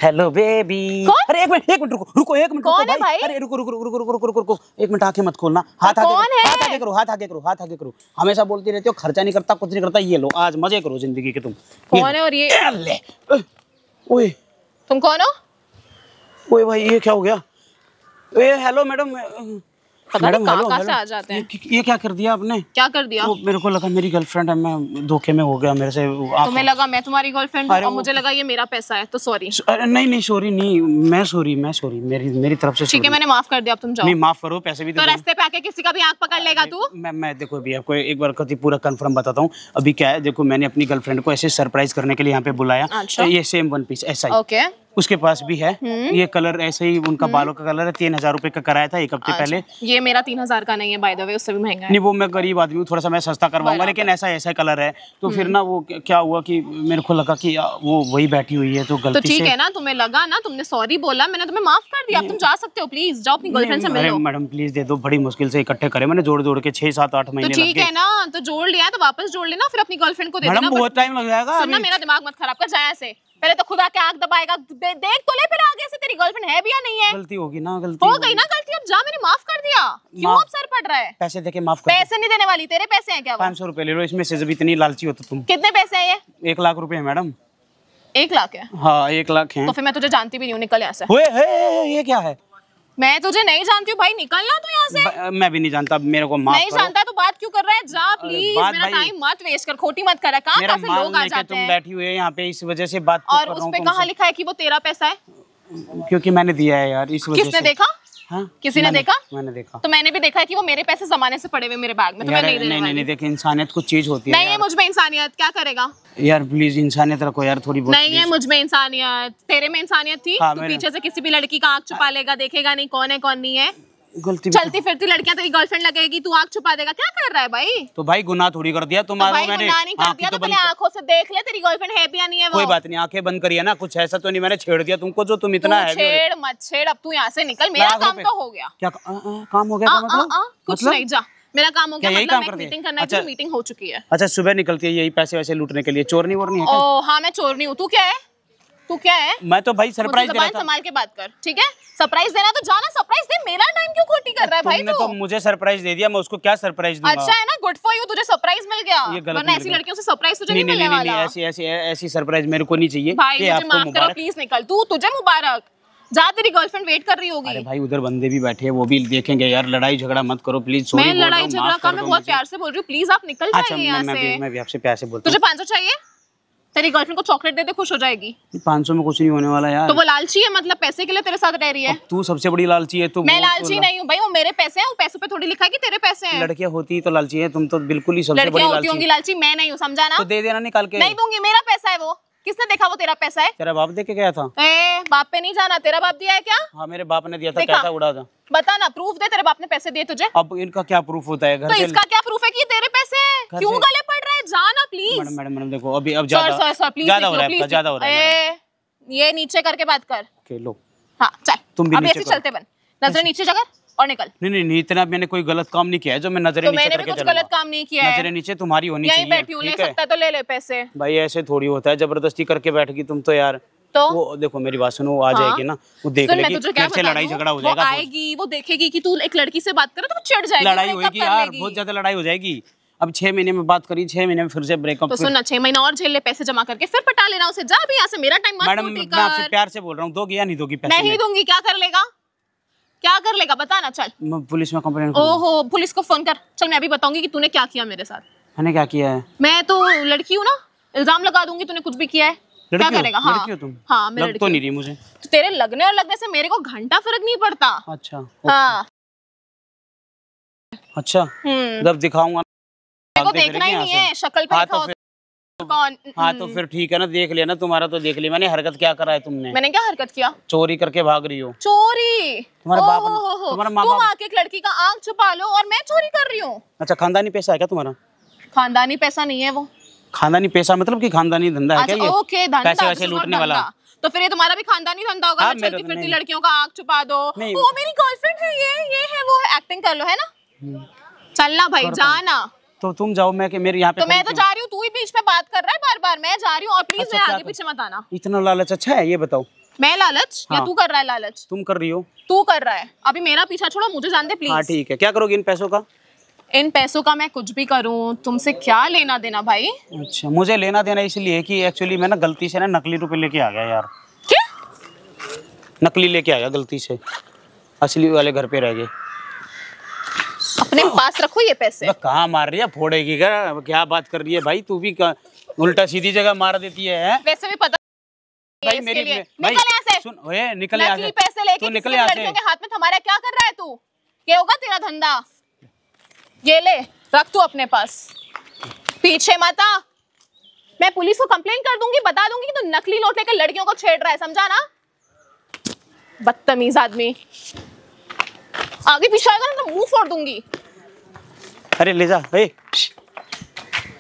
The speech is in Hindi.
Hello baby. अरे एक मिनट रुको एक मिनट। कौन है भाई? अरे रुको एक मिनट, आंखें मत खोलना। हाथ आगे करो। हमेशा बोलती रहती हो खर्चा नहीं करता, कुछ नहीं करता। ये लो आज मजे करो जिंदगी के। तुम कौन है? और ये ओए तुम कौन हो? ओए भाई ये क्या हो गया? Hello madam. पता नहीं कहाँ से आ जाते हैं। ये क्या कर दिया आपने? क्या कर दिया? मेरे को लगा मेरी गर्लफ्रेंड है, मैं धोखे में हो गया मेरे से। तुम्हें लगा मैं तुम्हारी गर्लफ्रेंड हूँ और मुझे लगा ये मेरा पैसा है, तो सॉरी। नहीं सॉरी नहीं, मैं सॉरी मेरी तरफ से। ठीक है मैंने माफ कर दिया, अब तुम जाओ। नहीं माफ करो, पैसे भी तो रास्ते पे आके किसी का भी आंख पकड़ लेगा तू? मैं देखो अभी आपको एक बार कभी पूरा कंफर्म बताता हूँ। अभी क्या है, देखो मैंने अपनी गर्लफ्रेंड को ऐसे सरप्राइज करने के लिए यहाँ पे बुलाया। ये सेम वन पीस ऐसा ही। ओके। उसके पास भी है ये कलर ऐसे ही, उनका बालों का कलर है। 3000 रुपए का कराया था एक हफ्ते पहले। ये मेरा 3000 का नहीं है बाय द वे, उससे भी महंगा है। नहीं वो मैं गरीब आदमी हूँ, थोड़ा सा मैं सस्ता करवाऊंगा, लेकिन ऐसा कलर है। तो फिर ना वो क्या हुआ कि मेरे को लगा कि वो वही बैठी हुई है तो गलती से। तो ठीक है ना, तुम्हें लगा ना, तुमने सॉरी बोला, मैंने तुम्हें माफ कर दिया। अब तुम जा सकते हो, प्लीज जाओ अपनी गर्लफ्रेंड से मिलो। मैडम प्लीज दे दो, बड़ी मुश्किल से इकट्ठे करे मैंने, जोड़ के 6 7 8 महीने। तो ठीक है ना, तो जोड़ लिया तो वापस जोड़ लेना, फिर अपनी गर्लफ्रेंड को दे देना। मैडम बहुत टाइम लग जाएगा। सुनना, मेरा दिमाग मत खराब कर, जाए ऐसे। पहले तो खुदा के आंख दबाएगा, देख तो ले फिर आगे से तेरी गर्लफ्रेंड है भी या नहीं है। गलती होगी ना, हो गई ना गलती, अब जा, मैंने माफ कर दिया। क्यों अब सर पड़ रहा है? पैसे देके माफ कर। पैसे नहीं देने वाली, तेरे पैसे हैं क्या? 500 रुपए ले लो, इसमें से जब इतनी लालची हो तो तुम। कितने पैसे हैं ये? 1 लाख रुपए है मैडम। 1 लाख है? हाँ 1 लाख है। तो फिर मैं तुझे जानती भी नहीं हूँ, निकल यहाँ से। ये क्या है? मैं तुझे नहीं जानती हूँ भाई, निकलना तू यहाँ से। मैं भी नहीं जानता, मेरे को माफ नहीं करो। जानता तो बात क्यों कर रहा है? जा प्लीज, मेरा टाइम मत वेस्ट कर, खोटी मत करा। कहाँ से लोग आ जाते हैं। तुम बैठी हुई है यहाँ पे, इस वजह से बात और उस पे कहाँ लिखा है कि वो तेरा पैसा है? क्योंकि मैंने दिया है यार, इस वजह से। किसने देखा? हाँ? किसी ने देखा? मैंने देखा। तो मैंने भी देखा है कि वो मेरे पैसे जमाने से पड़े हुए मेरे बैग में, तो मैं नहीं देने वाली। नहीं देखिए, इंसानियत कुछ चीज होती है। नहीं है मुझ में इंसानियत, क्या करेगा यार? प्लीज इंसानियत रखो यार थोड़ी बहुत। नहीं है मुझ में इंसानियत, तेरे में इंसानियत थी। हाँ, तू पीछे से किसी भी लड़की का आंख छुपा लेगा, देखेगा नहीं कौन है कौन नहीं है। गलती चलती फिरती लड़कियां तेरी गर्लफ्रेंड लगेगी, तू आंख छुपा देगा, क्या कर रहा है भाई? तो भाई गुनाह थोड़ी कर दिया तुम्हारा। भाई गुनाह नहीं कर दिया, तो पहले आंखों से देख ले तेरी गर्लफ्रेंड है भी या नहीं है वो। कोई बात नहीं, आंखें बंद करिए ना, कुछ ऐसा तो नहीं मैंने छेड़ दिया तुमको जो तुम इतना है। छेड़ मत छेड़, अब तू यहाँ से निकल, मेरा काम तो हो गया। क्या काम हो गया? कुछ नहीं, जा, मेरा काम हो गया। मतलब मैं मीटिंग करना है, मीटिंग हो चुकी है। अच्छा सुबह निकलती है यही पैसे वैसे लूटने के लिए? चोर नहीं वोर नहीं है? ओ हाँ मैं चोर नहीं हूँ। तू क्या है? तू क्या है? मैं तो भाई सरप्राइज दे रहा था। संभाल के बात कर, ठीक है? सरप्राइज देना तो जाना, सरप्राइज दे। मेरा टाइम क्यों खोटी कर रहा है भाई? तुमने तो मुझे सरप्राइज दे दिया, मैं उसको क्या सरप्राइज दूंगा? अच्छा है ना, गुड फॉर यू, तुझे सरप्राइज मिल गया। वरना ऐसी लड़कियों से सरप्राइज तुझे नहीं मिलने वाला। ऐसी सरप्राइज मेरे को नहीं चाहिए भाई। मुझे माफ करो प्लीज, निकल तू, तुझे मुबारक। जा, तेरी गर्लफ्रेंड वेट कर रही होगी। अरे भाई उधर बंदे भी बैठे हैं, वो भी देखेंगे यार। लड़ाई झगड़ा मत करो प्लीज। मैं लड़ाई झगड़ा का मैं बहुत प्यार से बोल रही हूँ, प्लीज आप निकल जाइए यहाँ से। मैं भी आपसे प्यार से बोलता हूँ। तुझे 500 चाहिए? तेरी गर्लफ्रेंड को चॉकलेट दे दे, खुश हो जाएगी। 500 में कुछ नहीं होने वाला यार। तो वो लालची है, मतलब पैसे के लिए तेरे साथ रह रही है। तू सबसे बड़ी लालची है। मैं लालची नहीं हूँ भाई, वो मेरे पैसे हैं, वो पैसों पे थोड़ी लिखा है कि तेरे पैसे हैं। लड़कियां होती तो लालची है, तुम तो बिल्कुल ही सबसे बड़ी लालची होंगी लालची, मैं नहीं हूँ, समझा ना? तो दे देना निकाल के। नहीं दूंगी, मेरा पैसा है वो। किसने देखा वो तेरा पैसा है? तेरा बाप दे के गया था। बाप पे नहीं जाना, तेरा बाप दिया है क्या? हाँ मेरे बाप ने दिया था। कैसा उड़ा था? बता ना, प्रूफ दे, तेरे बाप ने पैसे दिए तुझे। अब इनका क्या प्रूफ होता है? घर तो इसका क्या प्रूफ है कि तेरे पैसे हैं? क्यों गले पड़ रहा है? जाना प्लीज। मैडम देखो अभी अब ज्यादा हो रहा है। ये नीचे करके बात कर। लो हाँ चल, तुम भी अब ऐसे चलते बन, नजर नीचे जगह और निकल। नहीं इतना मैंने कोई गलत काम नहीं किया है जो मैं नजरें नीचे करके कुछ गलत काम नहीं किया है। नजरें नीचे तुम्हारी होनी चाहिए। यहीं बैठी हूँ, ले सकता है तो ले ले पैसे। भाई ऐसे थोड़ी होता है, जबरदस्ती करके बैठ गई तुम तो यार। तो वो देखो मेरी बात सुनो, वो आ जाएगी ना, वो देख लेगी, कैसे लड़ाई झगड़ा हो जाएगा। वो आएगी, वो देखेगी कि तू एक लड़की से बात कर रहा है तो चिढ़ जाएगी, लड़ाई होगी यार, बहुत ज्यादा लड़ाई हो जाएगी। अब 6 महीने में बात करी, 6 महीने में फिर से ब्रेकअप। तो सुनना, 6 महीना और झेल ले, पैसे जमा करके फिर पटा लेना उसे। जा भी यहाँ से, मेरा टाइम मत मैडम मैं आपसे प्यार से बोल रहा हूँ, दोगी या नहीं दोगी पैसे? नहीं दूंगी। क्या कर लेगा? क्या कर लेगा बता ना। चल मैं पुलिस में कंप्लेंट। ओहो, पुलिस को फोन कर। चल मैं अभी बताऊंगी कि तूने क्या किया मेरे साथ। मैंने क्या किया है? मैं तो लड़की हूँ ना, इल्जाम लगा दूंगी तूने कुछ भी किया है। क्या करेगा? हाँ लड़की हो तुम? हाँ मैं लग तो नहीं रही मुझे। तो तेरे लगने और लगने से मेरे को घंटा फर्क नहीं पड़ता। अच्छा हाँ अच्छा, जब दिखाऊंगा मेरे को देखना ही नहीं है, शक्ल पे लिखा कौन। हाँ तो फिर ठीक है ना, देख लिया ना, तुम्हारा तो देख लिया मैंने। हरकत क्या करा है तुमने? मैंने क्या हरकत किया? चोरी करके भाग रही हो। चोरी? तुम्हारे बाप तुम्हारा माँ बाप। तुम आके एक लड़की का आंख छुपा लो और मैं चोरी कर रही हूँ। अच्छा खानदानी पैसा है क्या तुम्हारा? खानदानी पैसा नहीं है वो। खानदानी पैसा मतलब कि खानदानी धंधा है क्या ये? ओके, धंधा, पैसे वैसे लूटने वाला। तो फिर ये तुम्हारा भी खानदानी धंधा होगा। चलती फिरती लड़कियों का आंख छुपा दो, वो मेरी गर्लफ्रेंड है, ये है वो है, एक्टिंग कर लो, है ना? चलना भाई, जाना। तो तुम जाओ, मैं कि मेरे यहाँ पे। तो मैं तो जा रही हूँ, तू ही बीच में बात कर रहा है बार बार। मैं जा रही हूँ और प्लीज मेरे आगे पीछे मत आना। इतना लालच अच्छा है ये बताओ? मैं लालच या हाँ। तू कर रहा है लालच? तुम कर रही हो। तू कर रहा है। अभी मेरा पीछा छोड़ो, मुझे जान दे हाँ प्लीज। ठीक है, क्या करोगे इन पैसों का? इन पैसों का मैं कुछ भी करूं, तुमसे क्या लेना देना भाई? अच्छा, मुझे लेना देना इसलिए कि एक्चुअली मैं ना गलती से ना नकली रुपए लेके आ गया यार। क्या? नकली लेके आ गया गलती से, असली वाले घर पे रह गए। अपने पास रखो ये पैसे। कहाँ मार रही है, फोड़ेगी क्या बात कर रही है भाई? तू भी उल्टा सीधी जगह मार देती है। वैसे भी पता भाई इसके मेरी लिए। भाई निकल यहाँ से। सुन, ओए निकल यहाँ नकली से। पैसे लेके तू निकल किसी यहाँ से। लड़कियों के हाथ में थमारा क्या कर रहा है तू? ये होगा तेरा धंधा? ये ले, रख तू अपने पास, पीछे मत आ। मैं पुलिस को कंप्लेन कर दूंगी, बता दूंगी कि तू नकली नोट लेकर लड़कियों को छेड़ रहा है, समझा ना? बदतमीज आदमी, आगे पीछे आएगा ना तो मुंह फोड़ दूंगी। अरे ले जा।